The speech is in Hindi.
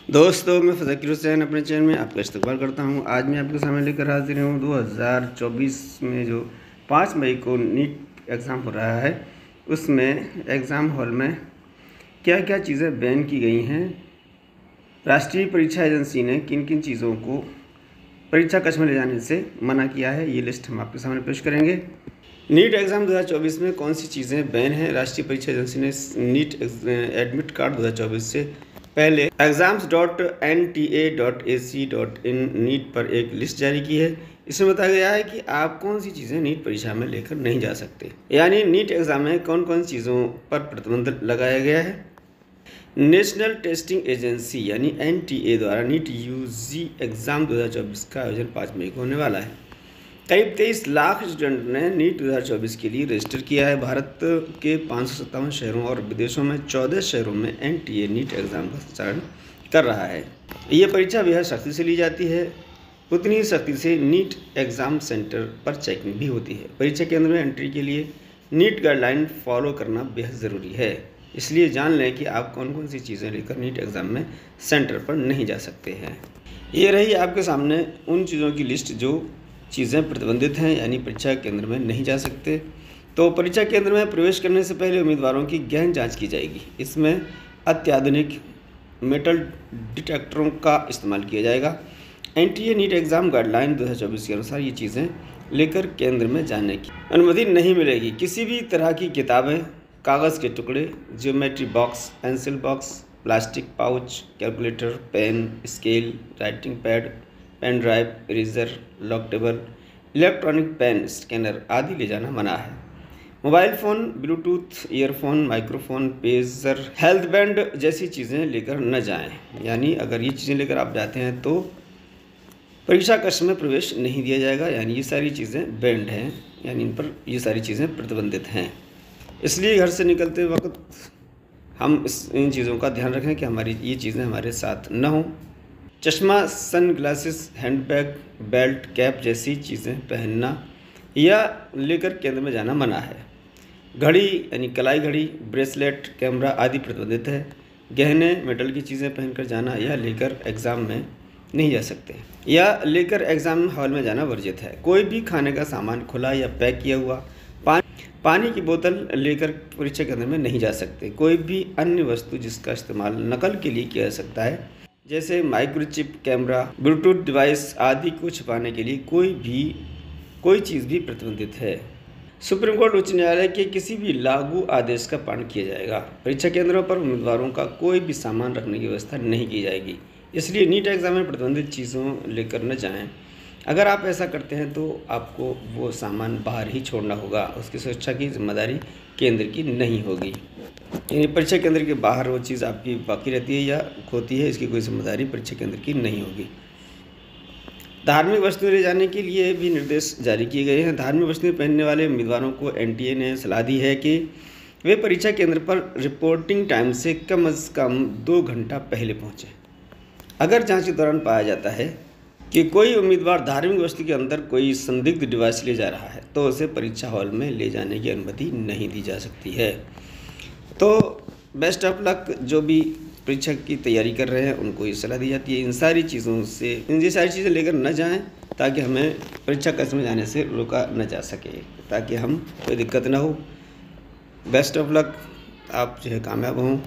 दोस्तों, मैं फ़ज़ाकिर हुसैन अपने चैनल में आपका इस्तकबाल करता हूं। आज मैं आपके सामने लेकर हाजिर हूं 2024 में जो 5 मई को नीट एग्ज़ाम हो रहा है, उसमें एग्ज़ाम हॉल में क्या क्या चीज़ें बैन की गई हैं, राष्ट्रीय परीक्षा एजेंसी ने किन किन चीज़ों को परीक्षा कक्ष में ले जाने से मना किया है, ये लिस्ट हम आपके सामने पेश करेंगे। नीट एग्ज़ाम 2024 में कौन सी चीज़ें बैन हैं। राष्ट्रीय परीक्षा एजेंसी ने नीट एडमिट कार्ड 2024 से पहले exams.nta.ac.in नीट पर एक लिस्ट जारी की है। इसमें बताया गया है कि आप कौन सी चीज़ें नीट परीक्षा में लेकर नहीं जा सकते, यानी नीट एग्ज़ाम में कौन कौन सी चीज़ों पर प्रतिबंध लगाया गया है। नेशनल टेस्टिंग एजेंसी यानी NTA द्वारा नीट यूजी एग्ज़ाम 2024 का आयोजन 5 मई को होने वाला है। करीब 23 लाख स्टूडेंट ने नीट 2024 के लिए रजिस्टर किया है। भारत के 557 शहरों और विदेशों में 14 शहरों में NTA नीट एग्ज़ाम का संचालन कर रहा है। ये परीक्षा बेहद सख्ती से ली जाती है, उतनी ही सख्ती से नीट एग्ज़ाम सेंटर पर चेकिंग भी होती है। परीक्षा केंद्र में एंट्री के लिए नीट गाइडलाइन फॉलो करना बेहद ज़रूरी है, इसलिए जान लें कि आप कौन कौन सी चीज़ें लेकर नीट एग्ज़ाम में सेंटर पर नहीं जा सकते हैं। ये रही आपके सामने उन चीज़ों की लिस्ट जो चीज़ें प्रतिबंधित हैं, यानी परीक्षा केंद्र में नहीं जा सकते। तो परीक्षा केंद्र में प्रवेश करने से पहले उम्मीदवारों की गहन जांच की जाएगी। इसमें अत्याधुनिक मेटल डिटेक्टरों का इस्तेमाल किया जाएगा। NTA नीट एग्ज़ाम गाइडलाइन 2024 के अनुसार ये चीज़ें लेकर केंद्र में जाने की अनुमति नहीं मिलेगी। किसी भी तरह की किताबें, कागज़ के टुकड़े, geometry box, pencil box, plastic pouch, calculator, pen, scale, writing pad, pen drive, eraser, log table, electronic pen, scanner आदि ले जाना मना है। Mobile phone, bluetooth, earphone, microphone, pager, health band जैसी चीज़ें लेकर न जाएं। यानी अगर ये चीज़ें लेकर आप जाते हैं तो परीक्षा कक्ष में प्रवेश नहीं दिया जाएगा, यानी ये सारी चीज़ें बैंड हैं, यानी इन पर ये सारी चीज़ें प्रतिबंधित हैं। इसलिए घर से निकलते वक्त हम इन चीज़ों का ध्यान रखें कि हमारी ये चीज़ें हमारे साथ न हों। चश्मा, sunglasses, handbag, belt, cap जैसी चीज़ें पहनना या लेकर केंद्र में जाना मना है। घड़ी यानी कलाई घड़ी, ब्रेसलेट, कैमरा आदि प्रतिबंधित है। गहने, मेटल की चीज़ें पहनकर जाना या लेकर एग्ज़ाम में नहीं जा सकते, या लेकर एग्ज़ाम हॉल में जाना वर्जित है। कोई भी खाने का सामान खुला या पैक किया हुआ, पानी की बोतल लेकर परीक्षा केंद्र में नहीं जा सकते। कोई भी अन्य वस्तु जिसका इस्तेमाल नकल के लिए किया जा सकता है, जैसे माइक्रोचिप, कैमरा, ब्लूटूथ डिवाइस आदि को छिपाने के लिए कोई चीज़ भी प्रतिबंधित है। सुप्रीम कोर्ट उच्च न्यायालय के किसी भी लागू आदेश का पालन किया जाएगा। परीक्षा केंद्रों पर उम्मीदवारों का कोई भी सामान रखने की व्यवस्था नहीं की जाएगी, इसलिए नीट एग्ज़ाम में प्रतिबंधित चीज़ों लेकर न जाएं। अगर आप ऐसा करते हैं तो आपको वो सामान बाहर ही छोड़ना होगा, उसकी सुरक्षा की जिम्मेदारी केंद्र की नहीं होगी। यानी परीक्षा केंद्र के बाहर वो चीज़ आपकी बाकी रहती है या खोती है, इसकी कोई जिम्मेदारी परीक्षा केंद्र की नहीं होगी। धार्मिक वस्तुएं ले जाने के लिए भी निर्देश जारी किए गए हैं। धार्मिक वस्तुएं पहनने वाले उम्मीदवारों को NTA ने सलाह दी है कि वे परीक्षा केंद्र पर रिपोर्टिंग टाइम से कम कम 2 घंटा पहले पहुँचें। अगर जाँच के दौरान पाया जाता है कि कोई उम्मीदवार धार्मिक वस्तु के अंदर कोई संदिग्ध डिवाइस ले जा रहा है तो उसे परीक्षा हॉल में ले जाने की अनुमति नहीं दी जा सकती है। तो बेस्ट ऑफ लक, जो भी परीक्षा की तैयारी कर रहे हैं उनको ये सलाह दी जाती है इन सारी चीज़ें लेकर न जाएं, ताकि हमें परीक्षा कक्ष में जाने से रोका न जा सके, ताकि हम कोई दिक्कत ना हो। बेस्ट ऑफ लक, आप जो है कामयाब हों।